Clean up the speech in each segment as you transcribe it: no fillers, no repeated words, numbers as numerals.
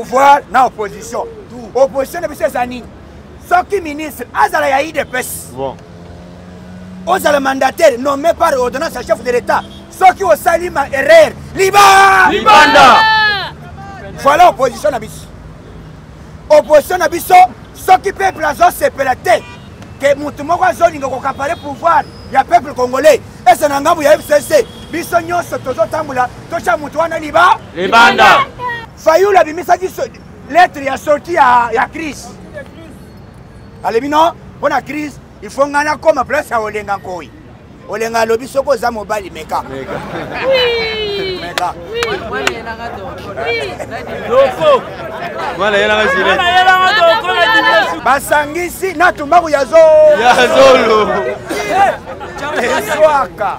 pouvoir na opposition. Opposition na biso zani. Soki ministre azala ya IDPS. Bon. Ozala mandataire nommé par ordonnance à chef de l'État. Soki osali ma erreur. Libanda. Voilà opposition na biso. Opposition na biso soki peuple azo sepelate que mutu moko azolinga kokapare pouvoir ya peuple congolais. Esa na ngambu ya FCC biso nyonso tozotambula tosha mutu wana libanda. Fayulu abimisaki lettre ya sortie ya crise. Alebi non, bona crise, il faut ngana koma place ya olenga nkoi. Olenga lobi soko za mobali meka. Oui. Meka. Loko. Wala yela ngazile. Basangisi na tumbaku ya zolo. Eswaka.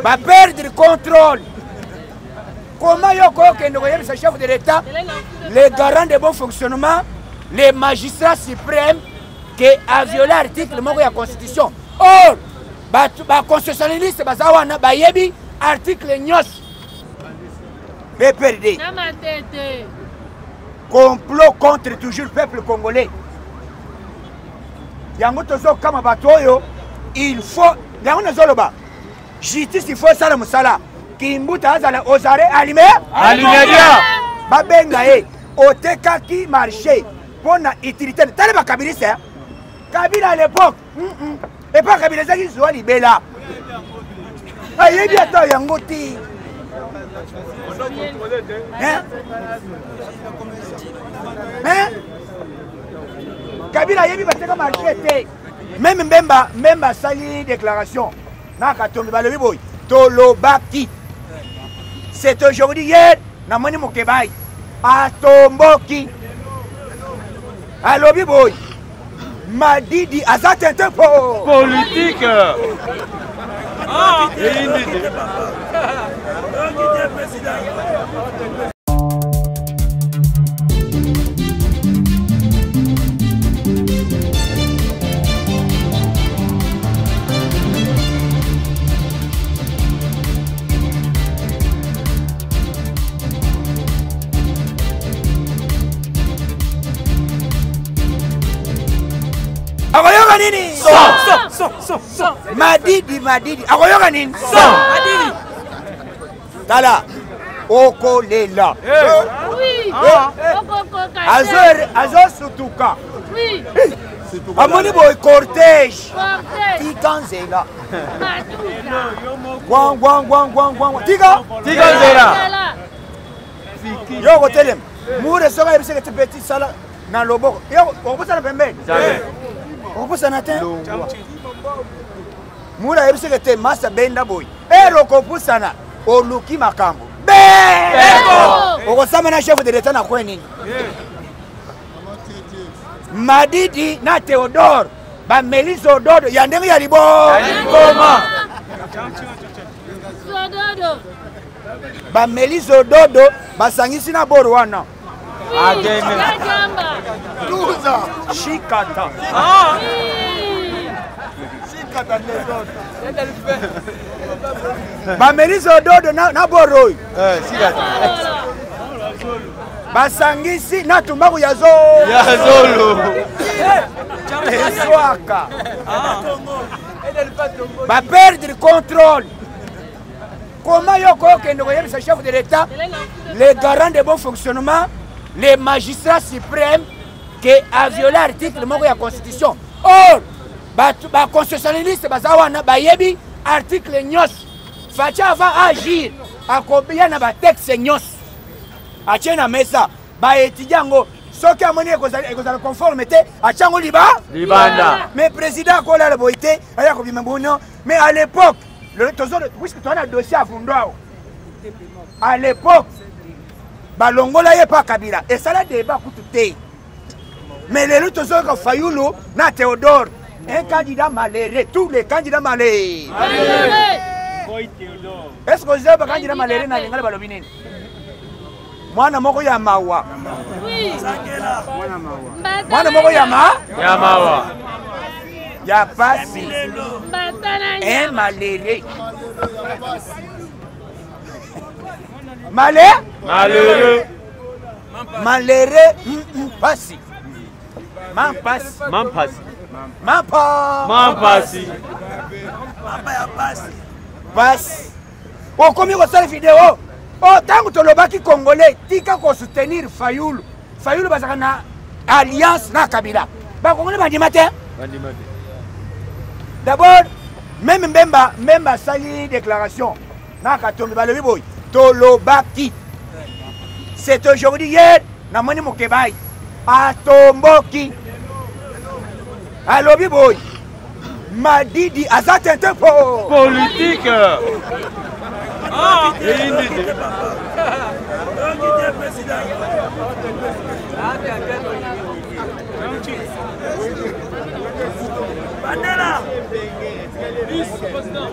Ba perdre contrôle. Comment yoko kende ko yebisa chef de l'État, les garants de bon fonctionnement, les magistrats suprêmes qui a violé l'article de la Constitution. Or, les constitutionnalistes ba yebi article nyos. BPRD. Complot contre toujours le peuple congolais. Yango tozo kama batoyo, il faut yango nazoloba. Justice il faut ça le musala. Kimbuta azala osare alimeria. Babenga oteka ki marché. Pona utilité tale ba Kabila Kabila à l'époque et pas Kabila zaki zo libela ayebi ata yango ti Kabila yebi bateka marché te même Mbemba sali déclaration na katombe balobi boy tolobaki c'est aujourd'hui hier na moni mokebai atomboki alobi boy Madidi azate tempo politique. Akoyoka nini? So. Madidi. Akoyoka nini? So. Madidi. Tala. Oko lela. Oui. Azo sutuka. Oui. Amoni boy cortège. Tikanzela. Gwang. Tikanzela. Yo kotelem. Mure soka yebise ke petit sala na loboko. Yo okosa na pembeni. Okosa na te. Mura yebise ke te masa benda boy. Rokopusa na oluki makambo. Beko. Okosama na chef de l'État na kweni. Madidi na Théodore. Ba Melizo Dodo ya ndenge ya liboma. Ba Melizo Dodo basangisi na boro wana. Agene. Duza. Shikata. Shikata nezo. Ba Melizo Dodo na boro. Shikata. Basangisi na tumbaku ya zolo. Eswaka. Ba perdre contrôle. Comment yoko kende ko yebisa chef de l'État, les garants de bon fonctionnement, les magistrats suprêmes qui a violé l'article de la Constitution. Or, les constitutionnalistes ba yebi article nyos. Facha va agir à combien na ba texte nyos. Achena mesa ba étudiant soki amoni ekozala conformité achango libanda. Mais président kola la boité aya ko bimambono mais à l'époque puisque tu as un dossier à Fundao. À l'époque, Balongola n'est pas Kabila. Et ça, le débat coûte. Mais les autres ont Fayulu, na Théodore. Un candidat malheureux. Tous les candidats malheureux. Est-ce que vous avez un candidat malheureux dans les Balobinines? Moi, je suis Yamawa. Oui. Moi, je suis Yamawa. Il n'y a pas si. Un malheureux. Malheureux. Malheureux. Passi. Mampasi. Mampasi. Mampasi. Mampasi. Passi. Okomi kosala vidéo. Oh, tango tolobaki congolais tika ko soutenir Fayulu. Fayulu bazaka na alliance na Kabila. Ba congolais bandima te. D'abord, même Mbemba sali déclaration. Na katongi balobi boy. Tolobaki. C'est aujourd'hui hier na moni mokebai. Atomboki. Alobi boy. Madidi azate tempo. Politique.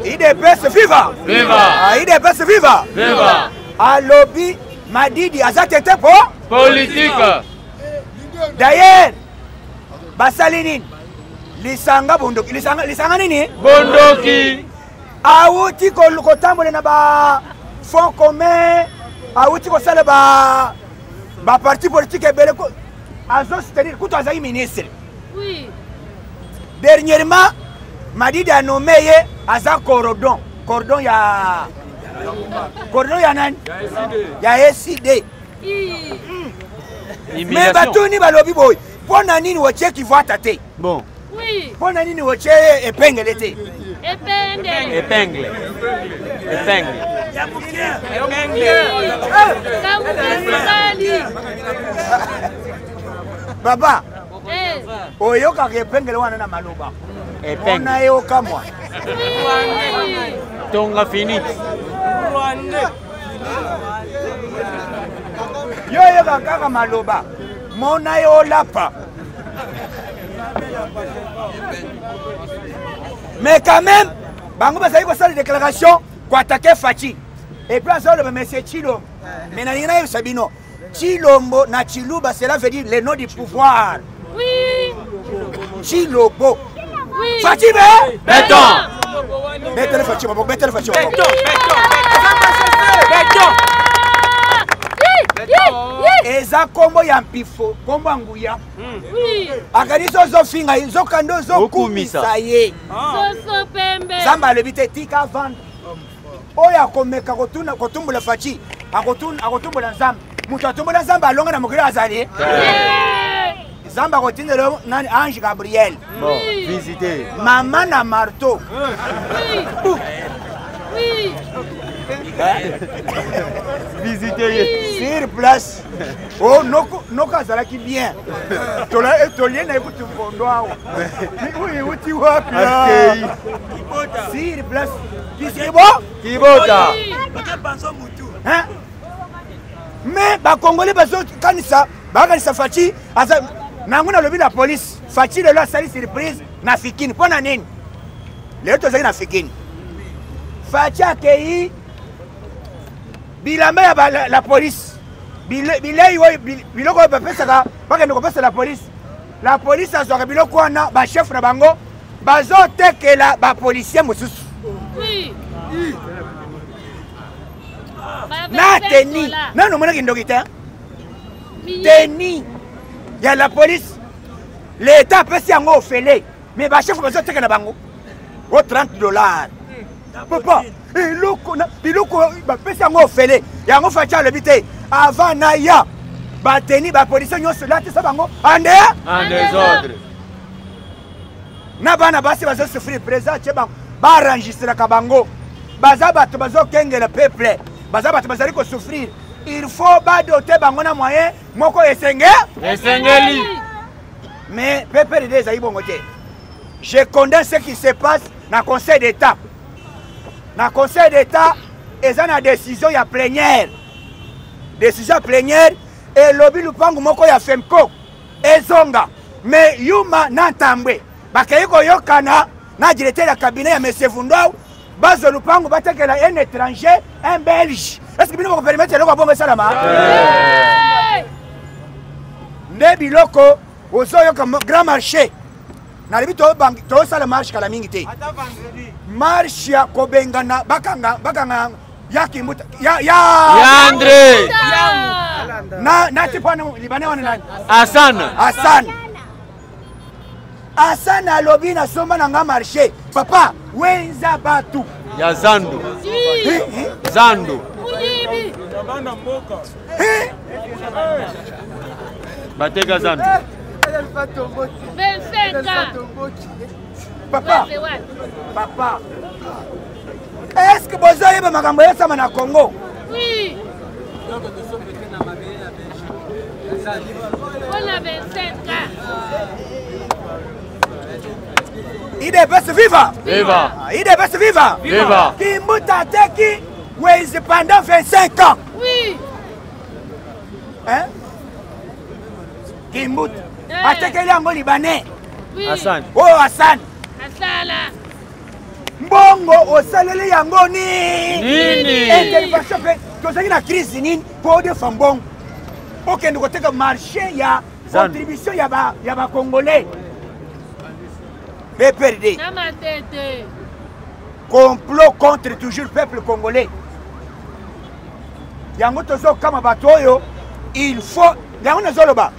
IDPS viva. Viva. IDPS viva. Viva. Alobi Madidi azate tempo. Politique. D'ailleurs, basalinine. Lisanga bondoki. Lisanga nini? Bondoki. Auti kotambola na ba fonds commun, auti ko sala ba parti politique ebele ko azo soutenir kuto azali ministre. Oui. Dernièrement, Madidi a nommé aza cordon ya nani? Ya SID. Mais batuni balobi boy. Pona nini woche ki voit tate? Bon. Oui. Pona nini woche épingle te? Épingle. Épingle. Épingle. Baba. Oyoka épingle wana na maloba. Épingle. Ona yoka moi. Tonga fini. Yo yoka kaka maloba. Mona yo lapa. Mais quand même, bango bazali ko sala déclaration ko attaquer Fachi. Et puis ça le monsieur Chilombo. Mais na nina Sabino. Chilombo na Chiluba cela veut dire le nom du pouvoir. Oui. Chilombo. Oui. Fachi be? Béton. Béton Fachi, béton Fachi. Béton. Eza kombo ya mpifo, kombo nguya. Oui. Akaniso zo finga, zo kando zo kumisa ye. Soso pembe. Zamba le bite tika vendre. Oya komeka kotumbula Fachi, akotumbula Nzamba. Mutu atumbula Nzamba alonga na mokili azali. Zamba kotindelo nani Ange Gabriel. Bon, visitez. Maman na marteau. Oui. Oui. Visitez. Sur place. Oh, noko azalaki bien. Tolien na ekutu fondo awa. Oui, uti wapi? Sur place. Kibota. Hein? Mais ba Congolais bazo kanisa Fachi aza nanguna lobi la police. Fachi le la sali surprise na fikini. Pona nini? Leo tozali na fikini. Fachi akei bilamba ya la police. Biloko bapesaka bakende kopesa la police. La police azwaka biloko wana ba chef na bango bazo tekela ba policier mosusu. Oui. Na teni. Nano mona kindoki te. Teni. Ya la police. L'État pesi yango ofele. Mais ba chef bazo tekela bango. O $30. Papa, biloko bapesi yango ofele. Yango Fachi le bite. Avant na ya bateni ba police nyonso latisa bango ande En désordre. na bana basi bazo souffrir présent che bango ba enregistrer ka bango baza bato bazo kengela peuple baza bato bazali ko souffrir. Il faut ba doter bango na moyen moko Esengeli. mais peuple des aïbongo te. Je condamne ce qui se passe dans le Conseil d'État. Dans le Conseil d'État, ils ont une décision ya plénière. Décision plénière et lobby lupangu moko ya FEMCO ezonga. Mais yuma nantambwe. Bakayiko yokana na directeur ya cabinet ya M. Fundao bazo lupangu batekela un étranger, un belge. Est-ce que bino ko permettre loko bombe salama? Ne biloko ozoyo comme grand marché. Na libi to sala marche kala mingi te. Marche ya kobengana bakanga Ya Kimbuta. Ya André. Nati pana Libanais wana nani? Hassan. Hassan alobi na somba na nga marché. Papa, wenza batu. Ya Zando. Uyibi. Bateka Zando. 25 ans. Papa. Est-ce que vous avez un makambo ya sama na Congo? Oui. On a 25 ans. IDPS viva! Viva! IDPS viva! Viva! Kimbuta teki wezi pendant 25 ans. Oui. Hein? Kimbuta. Atekeli yango Libanais. Oui. Hassan. Oh Hassan. Asala. Mbongo osaleli yango nini? Intervention pe tozali na crise nini po de fambongo. Okende koteka marché ya contribution ya ba congolais. PPRD. Na matete. Complot contre toujours le peuple congolais. Yango tozo kama batoyo, il faut yango nazoloba.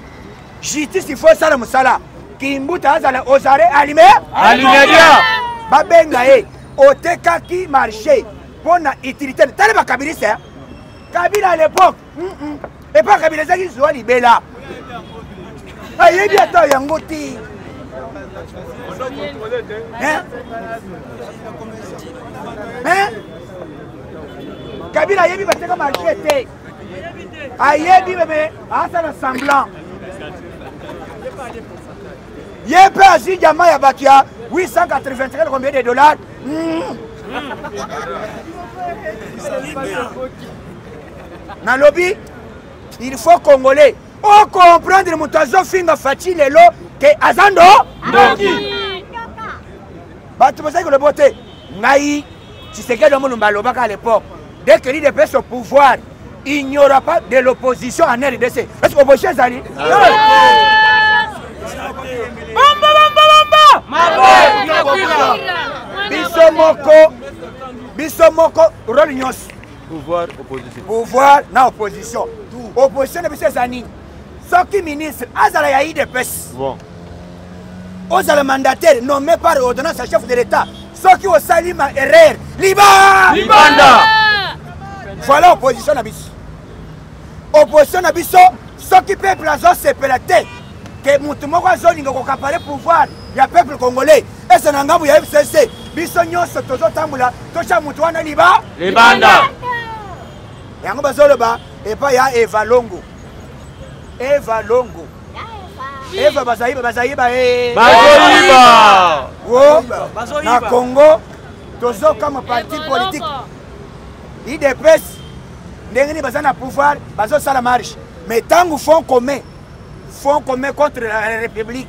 Justice il faut sala musala. Kimbuta azala osare alimeria. Babenga otekaki marché pour na utilité. Tale ba Kabila Kabila à l'époque. Et pas Kabila zaki zo libela. Ayebi ata yango ti. Kabila ayebi bateka marché te. Ayebi bebe asa semblant. Yepe asi jama ya batia 885 combien de dollars? Na lobby, il faut congolais. On comprendre mutazo finga facile lelo que azando Ndoki. Batu bozaki le boté. Ngai Tshisekedi Mulumba lobaka à l'époque. Dès que l'IDPS au pouvoir, il n'y aura pas de l'opposition en RDC. Est-ce que l'opposition est allée? Bisomoko rôle nyos. Pouvoir, opposition. Pouvoir na opposition. Opposition na biso zani. Soki ministre azala ya IDPS. Bon. Ozala mandataire nommé par ordonnance à chef de l'État. Soki osalima erreur. Libanda. Voilà opposition na biso. Opposition na biso soki peuple azo sepelate. Que mutumoko azolinga kokapare pouvoir ya peuple congolais. Et c'est nangambu ya FCC. Biso nyonso tozo tambula tosha mutu wana libanda. Yango bazoloba epa ya Eva Longo. Eva bazayiba na Congo tozo kama parti politique. IDPS ndengeni bazana pouvoir bazo sala marche. Mais tangu fond commun contre la République.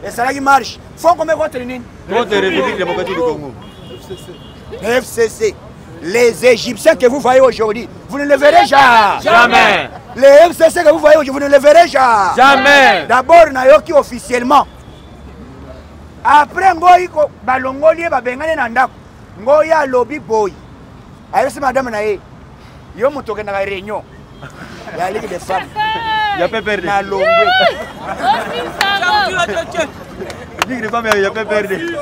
Et ça là qui marche. Fond commun contre nini? Contre la République démocratique du Congo. FCC. Les Égyptiens que vous voyez aujourd'hui, vous ne les verrez jamais. Les FCC que vous voyez aujourd'hui, vous ne les verrez jamais. D'abord, Nayoki officiellement. Après, Ngoyi balongoli babengane na ndako. Ngoya lobby boy. Ayesi madame nae. Yo mutoke na réunion. Ya ligue des femmes. Ya pas perdu. Na longwe. Ligue des femmes, ya pas perdu.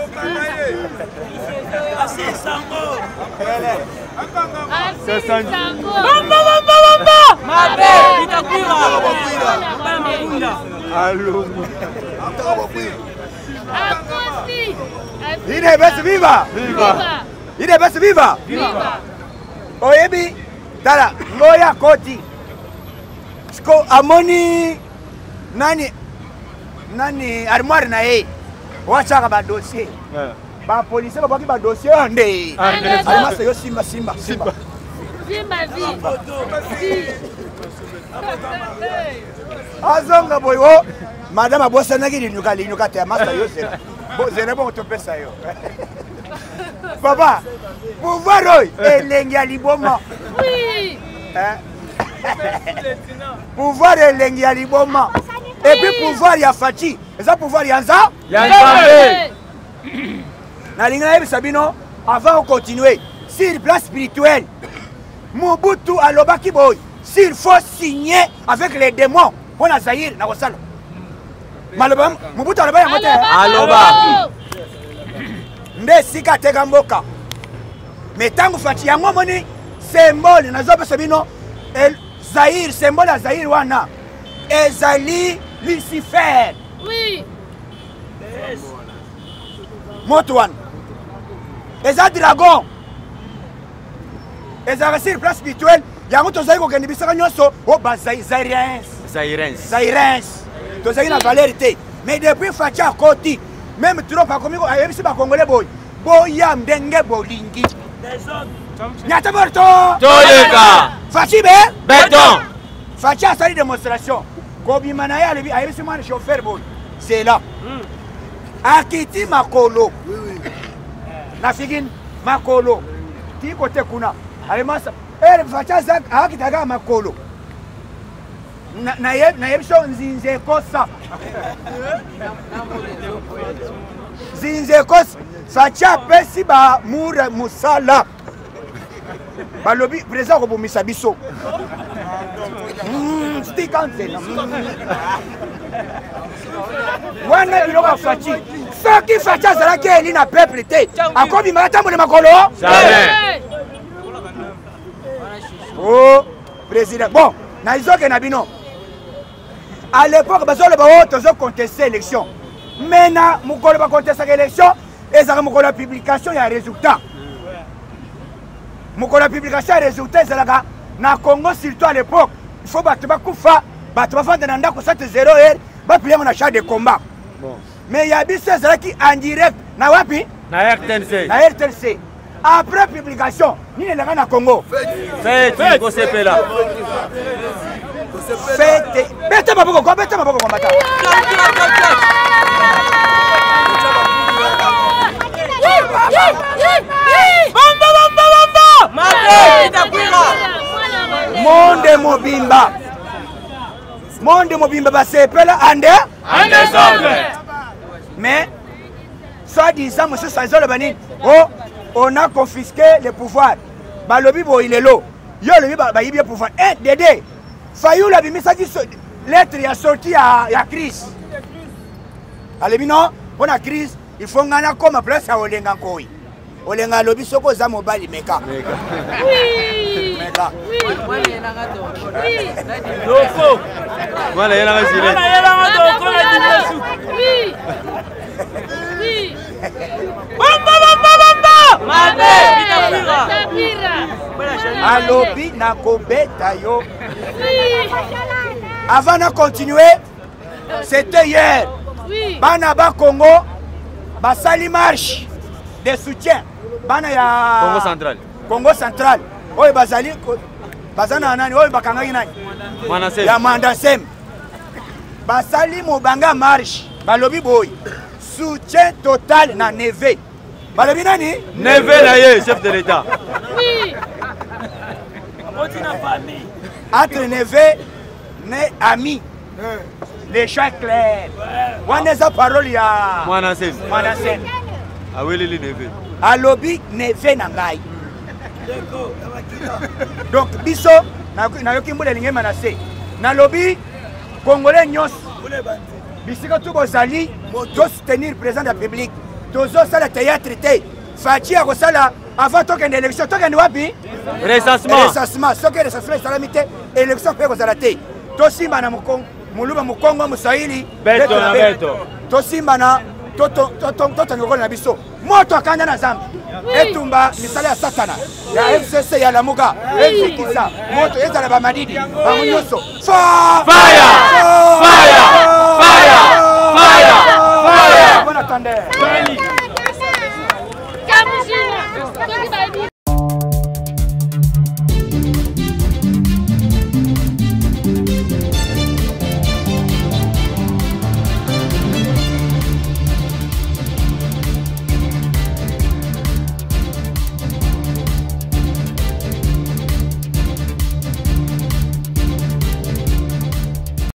IDPS viva! IDPS viva! Oyebi, tala, ngoya koti. Sko amoni nani armoire na ye. Wachaka ba dossier. Ba policier ba ba dossier ande. Alima yo simba. Azonga boyo. Madame abosa naki linyuka te master yo sera. Bo zene bo to pesa yo. Papa, pouvoir oi elengi ya liboma. Oui. Pouvoir elengi ya liboma. Et puis pouvoir ya Fati, et ça pouvoir ya Nza. Na linga yebi sabino avant de continuer sur le plan spirituel. Mobutu alobaki boy. S'il faut signer avec les démons, on a Zaïre na kosala. Maloba Mobutu aloba yango te. Aloba. Nde sika teka mboka. Mais tango fati yango moni symbole na zobe sebino el Zaïre symbole ya Zaïre wana. Ezali Lucifer. Oui. Moto wana. Eza dragon. Eza sur place spirituelle. Yango tozali kokende bisaka nyonso o ba Zaïriens. Tozali na valeur te. Mais depuis Fatia à côté, même trop pas comme ayebisi ba Congolais boy. Boya ndenge bolingi. Nyata morto. Toleka. Fachi be Béton. Fatia sali démonstration. Kobima na ya lebi ayebisi mwana chauffeur boy. C'est là. Akiti makolo. Na figin makolo. Ti kote kuna. Alimasa Fatia zak akitaga makolo. Na yebisho nzinze kosa. Nzinze kosa. Fatia pesi ba mura musala. Balobi président ko bomisa biso. Stikanze. Wana biloko Fatia. Soki Fatia zalaki eli na peuple te. Akobi matambo na makolo. Jamais. Oh, président. Bon, na izoke na bino. À l'époque, bazole ba tozo contester l'élection. Maintenant, mukolo ba contester l'élection, et ça mukolo la publication ya résultat. Mukolo la publication ya résultat c'est là na Congo surtout à l'époque. Il faut battre ba kufa, battre ba fanda nanda ko 7-0 ba plier mon achat de combat. Bon. Mais il y a biso ça qui en direct na wapi? Na RTNC. Na RTNC. Après publication, ni le na Congo. Faites ko sepela. Faites. Bête maboko combattant. Monde mobimba ba sepela ande Ensemble. Mais soi-disant monsieur Sanzolo Bani, oh, on a confisqué le pouvoir. Balobi bo il est là. Yo le ba yibi pouvoir. Dédé. Fayou la bimisa qui lettre ya sorti à crise. Alebi non, on a crise, il faut ngana comme place à Olenga Koi. Olenga lobi soko za mobile meka. Oui. Meka. Oui. Loko. Voilà, il y a la gilet. Oui. Oui. Alobi na kobeta yo. Oui. Avant de continuer, c'était hier. Oui. Banaba Congo, basali marche de soutien. Bana ya Congo central. Congo central. Oye bazali bazana nani? Oye bakanga nani? Manasem. Ya Mandasem. Basali mobanga marche. Balobi boy. Soutien total na Neve. Balobi nani? Neve na ye, chef de l'État. Oui. Entre Neve et Ami. Les choix clairs. On a sa parole ya Manasem. Mandasem. Ah oui, les Neve. Alobi Neve na ngai. Donc biso na yoki mbule linge manase. Na lobi Congolais nyos. Bisika tu bozali to soutenir président de la République. Tozo sala théâtre té. Fachi a kosala avant token élection token wapi? Recensement. Recensement. Soki recensement salamité élection pe kosala té. Tosimba na mukong muluba mukongo muswahili Beto na beto. Tosimba na toto na biso. Moto akanda na zambi. Etumba misala ya satana. Ya FCC ya lamuka. Efikisa. Moto ezala ba madidi. Ba munyoso. Fire! Fire! Fire! Fire! Fire! Bon attendez.